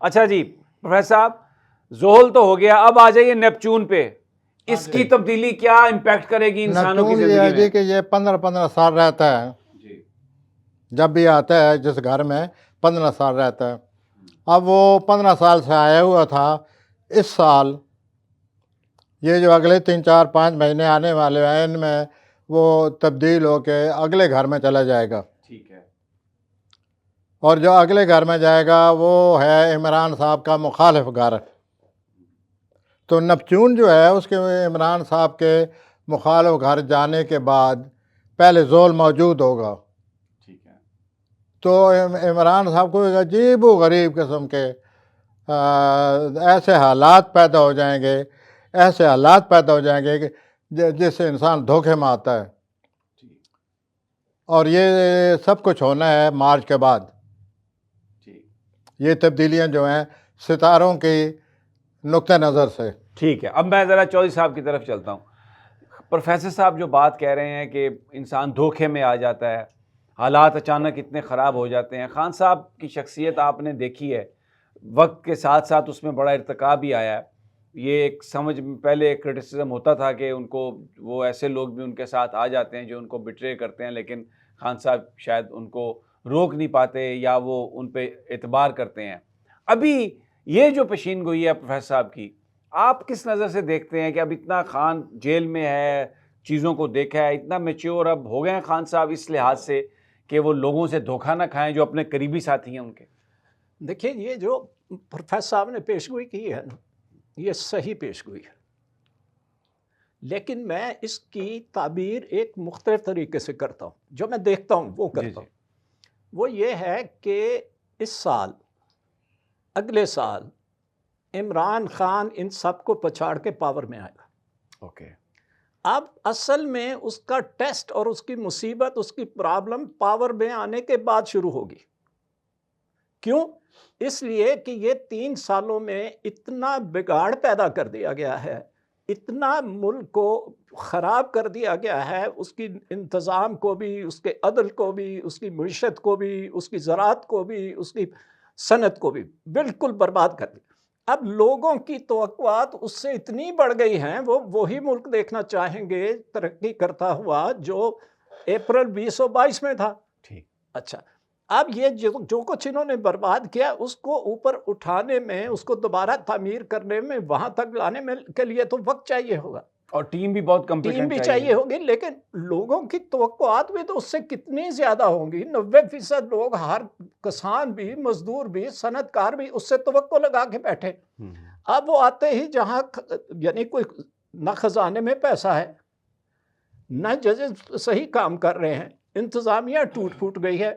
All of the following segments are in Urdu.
اچھا جی پروفیسر صاحب، زحل تو ہو گیا، اب آ جائیے نیپچون پہ، اس کی تبدیلی کیا امپیکٹ کرے گی انسانوں کی نیپچون یہ ہے زندگی جی میں؟ کہ یہ 15 سال رہتا ہے، جی جب بھی آتا ہے جس گھر میں 15 سال رہتا ہے. اب وہ 15 سال سے آیا ہوا تھا، اس سال یہ جو اگلے 3 4 5 مہینے آنے والے ہیں ان میں وہ تبدیل ہو کے اگلے گھر میں چلا جائے گا. ٹھیک ہے. اور جو اگلے گھر میں جائے گا وہ ہے عمران صاحب کا مخالف گھر. تو نیپچون جو ہے اس کے عمران صاحب کے مخالف گھر جانے کے بعد پہلے زحل موجود ہوگا. ٹھیک ہے. تو عمران صاحب کو ایک عجیب و غریب قسم کے ایسے حالات پیدا ہو جائیں گے، ایسے حالات پیدا ہو جائیں گے کہ جس سے انسان دھوکے میں آتا ہے. اور یہ سب کچھ ہونا ہے مارچ کے بعد. یہ تبدیلیاں جو ہیں ستاروں کی نقطہ نظر سے. ٹھیک ہے. اب میں ذرا چودھری صاحب کی طرف چلتا ہوں. پروفیسر صاحب جو بات کہہ رہے ہیں کہ انسان دھوکے میں آ جاتا ہے، حالات اچانک اتنے خراب ہو جاتے ہیں. خان صاحب کی شخصیت آپ نے دیکھی ہے، وقت کے ساتھ ساتھ اس میں بڑا ارتقا بھی آیا ہے. یہ ایک سمجھ پہلے کرٹیسزم ہوتا تھا کہ ان کو وہ ایسے لوگ بھی ان کے ساتھ آ جاتے ہیں جو ان کو بٹرے کرتے ہیں، لیکن خان صاحب شاید ان کو روک نہیں پاتے یا وہ ان پہ اعتبار کرتے ہیں. ابھی یہ جو پیشین گوئی ہے پروفیسر صاحب کی، آپ کس نظر سے دیکھتے ہیں کہ اب اتنا خان جیل میں ہے، چیزوں کو دیکھا ہے، اتنا میچور اب ہو گئے ہیں خان صاحب اس لحاظ سے کہ وہ لوگوں سے دھوکہ نہ کھائیں جو اپنے قریبی ساتھی ہیں ان کے؟ دیکھیں یہ جو پروفیسر صاحب نے پیشگوئی کی ہے نا، یہ صحیح پیشگوئی ہے، لیکن میں اس کی تعبیر ایک مختلف طریقے سے کرتا ہوں. جو میں دیکھتا ہوں وہ کرتا ہوں. وہ یہ ہے کہ اس سال، اگلے سال عمران خان ان سب کو پچھاڑ کے پاور میں آئے گا. اوکے. اب اصل میں اس کا ٹیسٹ اور اس کی مصیبت، اس کی پرابلم پاور میں آنے کے بعد شروع ہوگی. کیوں؟ اس لیے کہ یہ 3 سالوں میں اتنا بگاڑ پیدا کر دیا گیا ہے، اتنا ملک کو خراب کر دیا گیا ہے، اس کی انتظام کو بھی، اس کے عدل کو بھی، اس کی معیشت کو بھی، اس کی زراعت کو بھی، اس کی صنعت کو بھی بالکل برباد کر دیا. اب لوگوں کی توقعات اس سے اتنی بڑھ گئی ہیں، وہ وہی ملک دیکھنا چاہیں گے ترقی کرتا ہوا جو اپریل 2022 میں تھا. ٹھیک. اچھا، اب یہ جو کچھ انہوں نے برباد کیا اس کو اوپر اٹھانے میں، اس کو دوبارہ تعمیر کرنے میں، وہاں تک لانے میں کے لیے تو وقت چاہیے ہوگا، اور ٹیم بھی بہت ٹیم کمپیٹنٹ بھی چاہیے ہوگی. لیکن لوگوں کی توقعات بھی تو اس سے کتنی زیادہ ہوں گی. 90% لوگ، ہر کسان بھی، مزدور بھی، صنعت کار بھی اس سے توقع لگا کے بیٹھے. اب وہ آتے ہی جہاں یعنی کوئی نہ خزانے میں پیسہ ہے، نہ ججز صحیح کام کر رہے ہیں، انتظامیہ ٹوٹ پھوٹ گئی ہے،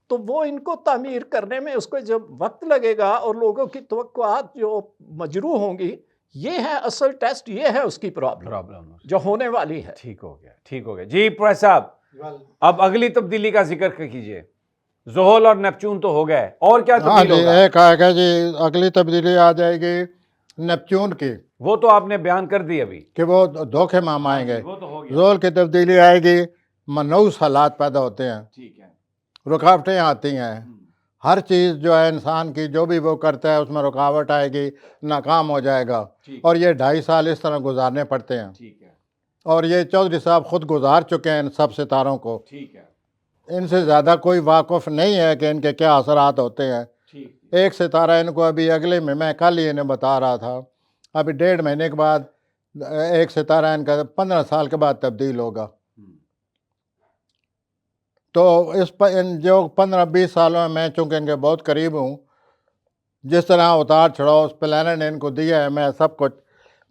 تو وہ ان کو تعمیر کرنے میں اس کو جب وقت لگے گا اور لوگوں کی توقعات جو مجروح ہوں گی، یہ ہے اصل ٹیسٹ، یہ ہے اس کی پرابلم جو ہونے والی ہے. ٹھیک ہو گیا. ٹھیک ہو گیا جی. پروفیسر صاحب اب اگلی تبدیلی کا ذکر کیجئے. زحل اور نیپچون تو ہو گئے، اور کیا ہاں تبدیل جی، ہوگا؟ ایک آئے گا جی، اگلی تبدیلی آ جائے گی نیپچون کی، وہ تو آپ نے بیان کر دی ابھی کہ وہ دھوکے میں آئیں گے. وہ تو ہو گیا. زحل کی تبدیلی آئے گی، منحوس حالات پیدا ہوتے ہیں، ٹھیک ہے. رکاوٹیں آتی ہیں. ہر چیز جو ہے انسان کی جو بھی وہ کرتا ہے اس میں رکاوٹ آئے گی، ناکام ہو جائے گا. اور یہ 2.5 سال اس طرح گزارنے پڑتے ہیں. ٹھیک ہے. اور یہ چودھری صاحب خود گزار چکے ہیں ان سب ستاروں کو. ٹھیک ہے. ان سے زیادہ کوئی واقف نہیں ہے کہ ان کے کیا اثرات ہوتے ہیں. ایک ستارہ ان کو ابھی اگلے میں کل ہی انہیں بتا رہا تھا، ابھی 1.5 مہینے کے بعد ایک ستارہ ان کا 15 سال کے بعد تبدیل ہوگا. تو اس پر جو 15-20 سالوں میں چونکہ ان کے بہت قریب ہوں، جس طرح اتار چڑھاؤ اس پلانٹ نے ان کو دیا ہے، میں سب کچھ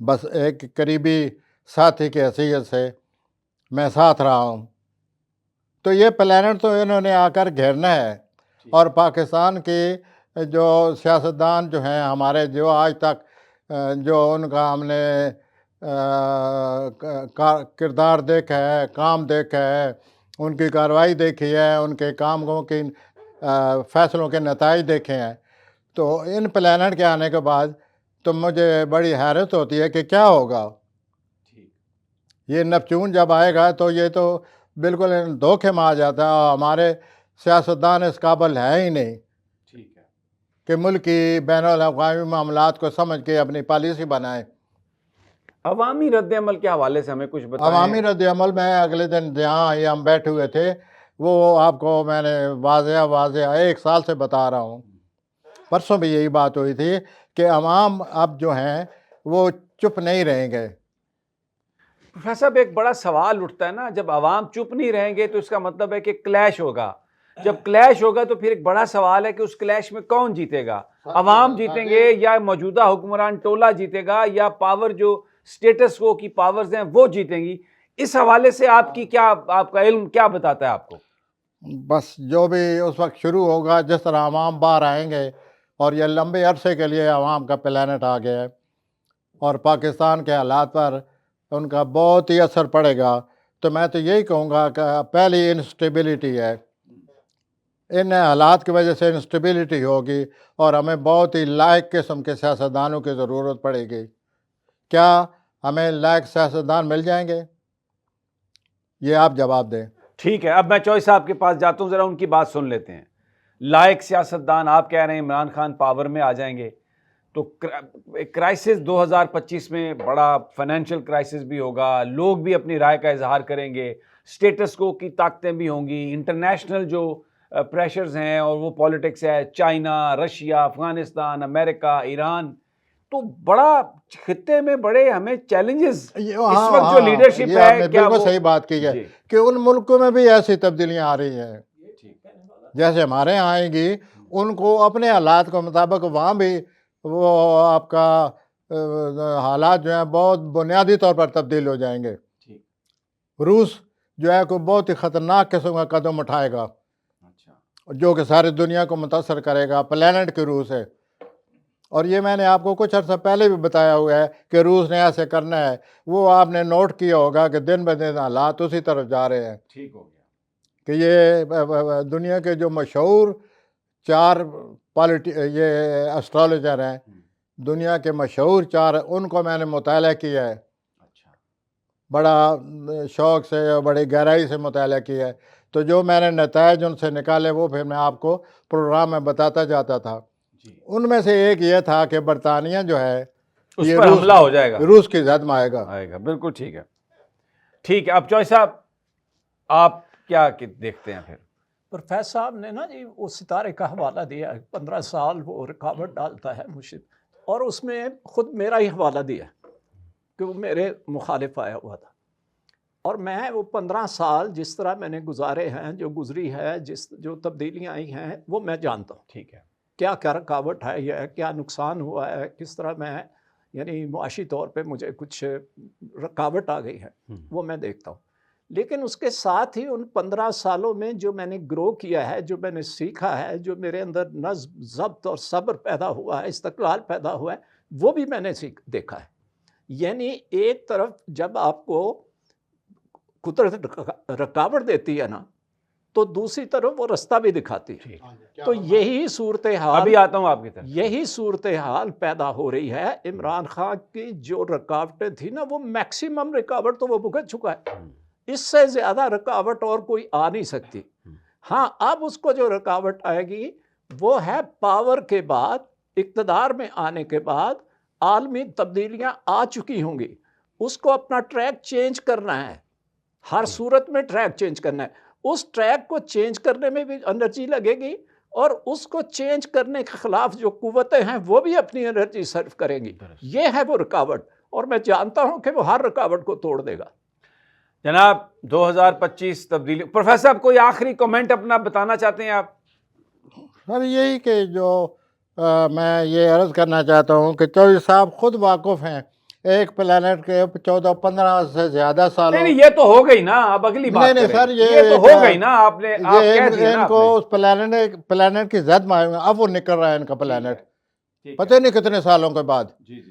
بس ایک قریبی ساتھی کی حیثیت سے میں ساتھ رہا ہوں. تو یہ پلانٹ تو انہوں نے آ کر گھیرنا ہے. اور پاکستان کے جو سیاستدان جو ہیں ہمارے، جو آج تک جو ان کا ہم نے کردار دیکھا ہے، کام دیکھا ہے، ان کی کارروائی دیکھی ہے، ان کے کاموں کی فیصلوں کے نتائج دیکھے ہیں، تو ان پلانٹ کے آنے کے بعد تو مجھے بڑی حیرت ہوتی ہے کہ کیا ہوگا. یہ نیپچون جب آئے گا تو یہ تو بالکل دھوکے میں آ جاتا ہے، اور ہمارے سیاستدان اس قابل ہیں ہی نہیں. ٹھیک ہے. کہ ملکی بین الاقوامی معاملات کو سمجھ کے اپنی پالیسی بنائیں. عوامی رد عمل کے حوالے سے ہمیں کچھ بتائیں. عوامی رد عمل میں اگلے دن جہاں یہ ہم بیٹھے ہوئے تھے وہ آپ کو میں نے واضح 1 سال سے بتا رہا ہوں. پرسوں بھی یہی بات ہوئی تھی کہ عوام اب جو ہیں وہ چپ نہیں رہیں گے. پروفیسر صاحب ایک بڑا سوال اٹھتا ہے نا، جب عوام چپ نہیں رہیں گے تو اس کا مطلب ہے کہ کلیش ہوگا. جب کلیش ہوگا تو پھر ایک بڑا سوال ہے کہ اس کلیش میں کون جیتے گا؟ عوام جیتیں گے یا موجودہ حکمران ٹولہ جیتے گا یا پاور جو سٹیٹس کو کی پاورز ہیں وہ جیتیں گی؟ اس حوالے سے آپ کا علم کیا بتاتا ہے آپ کو؟ بس جو بھی اس وقت شروع ہوگا، جس طرح عوام باہر آئیں گے، اور یہ لمبے عرصے کے لیے عوام کا پلانٹ آ گیا ہے اور پاکستان کے حالات پر ان کا بہت ہی اثر پڑے گا. تو میں تو یہی کہوں گا کہ پہلی انسٹیبلٹی ہے، ان حالات کی وجہ سے انسٹیبلٹی ہوگی اور ہمیں بہت ہی لائق قسم کے سیاستدانوں کی ضرورت پڑے گی. کیا ہمیں لائق سیاستدان مل جائیں گے؟ یہ آپ جواب دیں. ٹھیک ہے، اب میں چوئی صاحب کے پاس جاتا ہوں، ذرا ان کی بات سن لیتے ہیں. لائق سیاستدان آپ کہہ رہے ہیں عمران خان پاور میں آ جائیں گے تو کرائسس 2025 میں بڑا فائنینشیل کرائسس بھی ہوگا، لوگ بھی اپنی رائے کا اظہار کریں گے، سٹیٹس کو کی طاقتیں بھی ہوں گی، انٹرنیشنل جو پریشرز ہیں اور وہ پولیٹکس ہے، چائنا، رشیا، افغانستان، امریکہ، ایران، تو بڑا خطے میں بڑے ہمیں چیلنجز اس وقت جو لیڈرشپ ہے. کیا بالکل صحیح بات کی ہے جی. کہ ان ملکوں میں بھی ایسی تبدیلیاں آ رہی ہیں جیسے ہمارے یہاں آئیں گی، ان کو اپنے حالات کے مطابق وہاں بھی وہ آپ کا حالات جو ہیں بہت بنیادی طور پر تبدیل ہو جائیں گے. روس جو ہے کوئی بہت ہی خطرناک قسم کا قدم اٹھائے گا جو کہ ساری دنیا کو متاثر کرے گا. پلانٹ کی روس ہے، اور یہ میں نے آپ کو کچھ عرصہ پہلے بھی بتایا ہوا ہے کہ روس نے ایسے کرنا ہے. وہ آپ نے نوٹ کیا ہوگا کہ دن بہ دن حالات اسی طرف جا رہے ہیں. ٹھیک ہو گیا کہ یہ دنیا کے جو مشہور 4 یہ اسٹرالوجر ہیں، دنیا کے مشہور 4، ان کو میں نے مطالعہ کیا ہے. بڑا شوق سے اور بڑی گہرائی سے مطالعہ کیا ہے. تو جو میں نے نتائج ان سے نکالے وہ پھر میں آپ کو پروگرام میں بتاتا جاتا تھا. ان میں سے ایک یہ تھا کہ برطانیہ جو ہے اس یہ پر حملہ ہو جائے گا، روس کی زد میں آئے گا. بالکل ٹھیک ہے. ٹھیک ہے، اب چوئی صاحب آپ کیا دیکھتے ہیں پھر؟ پروفیسر صاحب نے نا جی وہ ستارے کا حوالہ دیا ہے، 15 سال وہ رکاوٹ ڈالتا ہے مجھے، اور اس میں خود میرا ہی حوالہ دیا کہ وہ میرے مخالف آیا ہوا تھا. اور میں وہ 15 سال جس طرح میں نے گزارے ہیں، جو گزری ہے، جو تبدیلیاں آئی ہیں، وہ میں جانتا ہوں. ٹھیک ہے، کیا کیا رکاوٹ ہے، یا کیا نقصان ہوا ہے، کس طرح میں یعنی معاشی طور پہ مجھے کچھ رکاوٹ آ گئی ہے، وہ میں دیکھتا ہوں. لیکن اس کے ساتھ ہی ان 15 سالوں میں جو میں نے گرو کیا ہے، جو میں نے سیکھا ہے، جو میرے اندر نظم، ضبط اور صبر پیدا ہوا ہے، استقلال پیدا ہوا ہے، وہ بھی میں نے دیکھا ہے. یعنی ایک طرف جب آپ کو قدرت رکاوٹ دیتی ہے نا، تو دوسری طرف وہ رستہ بھی دکھاتی ہے. تو یہی صورتحال، ابھی آتا ہوں آپ کی طرف، یہی صورتحال پیدا ہو رہی ہے. عمران خان کی جو رکاوٹیں تھیں نا، وہ میکسیمم رکاوٹ تو وہ بھگت چکا ہے. اس سے زیادہ رکاوٹ اور کوئی آ نہیں سکتی. ہاں، اب اس کو جو رکاوٹ آئے گی وہ ہے پاور کے بعد، اقتدار میں آنے کے بعد عالمی تبدیلیاں آ چکی ہوں گی. اس کو اپنا ٹریک چینج کرنا ہے، ہر صورت میں ٹریک چینج کرنا ہے. اس ٹریک کو چینج کرنے میں بھی انرجی لگے گی، اور اس کو چینج کرنے کے خلاف جو قوتیں ہیں وہ بھی اپنی انرجی صرف کریں گی. یہ ہے وہ رکاوٹ، اور میں جانتا ہوں کہ وہ ہر رکاوٹ کو توڑ دے گا. جناب 2025 تبدیلی. پروفیسر صاحب کوئی آخری کومنٹ اپنا بتانا چاہتے ہیں آپ؟ سر یہی کہ جو میں یہ عرض کرنا چاہتا ہوں کہ چودھری صاحب خود واقف ہیں ایک پلانٹ کے 14-15 سے زیادہ سالوں. نہیں یہ تو ہو گئی نا، اب اگلی بات نہیں سر، یہ تو ہو گئی نا، آپ نے کہہ دیا نا. ان کو اس پلانٹ کی زد میں اب وہ نکل رہا ہے ان کا پلانٹ، پتہ نہیں کتنے سالوں کے بعد.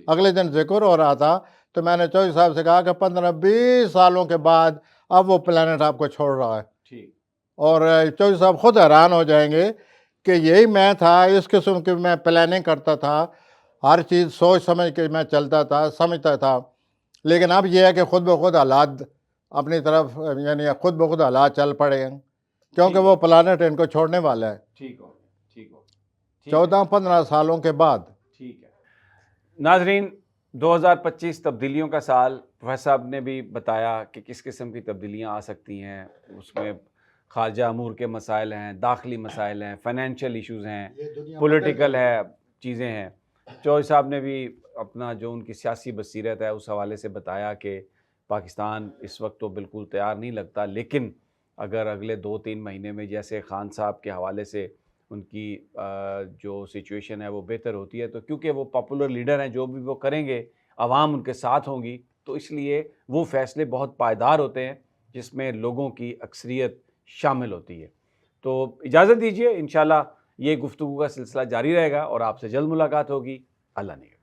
اگلے دن ذکر ہو رہا تھا تو میں نے چودھری صاحب سے کہا کہ 15-20 سالوں کے بعد اب وہ پلانٹ آپ کو چھوڑ رہا ہے. اور چودھری صاحب خود حیران ہو جائیں گے کہ یہی میں تھا، اس قسم کی میں پلاننگ کرتا تھا، ہر چیز سوچ سمجھ کے میں چلتا تھا، سمجھتا تھا. لیکن اب یہ ہے کہ خود بخود حالات اپنی طرف، یعنی خود بخود حالات چل پڑے ہیں، کیونکہ وہ پلانٹ ان کو چھوڑنے والا ہے. ٹھیک ہو. 14-15 سالوں کے بعد. ٹھیک ہے ناظرین، 2025 تبدیلیوں کا سال، پروفیسر صاحب نے بھی بتایا کہ کس قسم کی تبدیلیاں آ سکتی ہیں. اس میں خارجہ امور کے مسائل ہیں، داخلی مسائل ہیں، فائنینشیل ایشوز ہیں، پولیٹیکل ہے، چیزیں ہیں. چودھری صاحب نے بھی اپنا جو ان کی سیاسی بصیرت ہے اس حوالے سے بتایا کہ پاکستان اس وقت تو بالکل تیار نہیں لگتا، لیکن اگر اگلے 2-3 مہینے میں جیسے خان صاحب کے حوالے سے ان کی جو سچویشن ہے وہ بہتر ہوتی ہے، تو کیونکہ وہ پاپولر لیڈر ہیں، جو بھی وہ کریں گے عوام ان کے ساتھ ہوں گی، تو اس لیے وہ فیصلے بہت پائیدار ہوتے ہیں جس میں لوگوں کی اکثریت شامل ہوتی ہے. تو اجازت دیجیے، انشاءاللہ یہ گفتگو کا سلسلہ جاری رہے گا اور آپ سے جلد ملاقات ہوگی. اللہ نگہبان.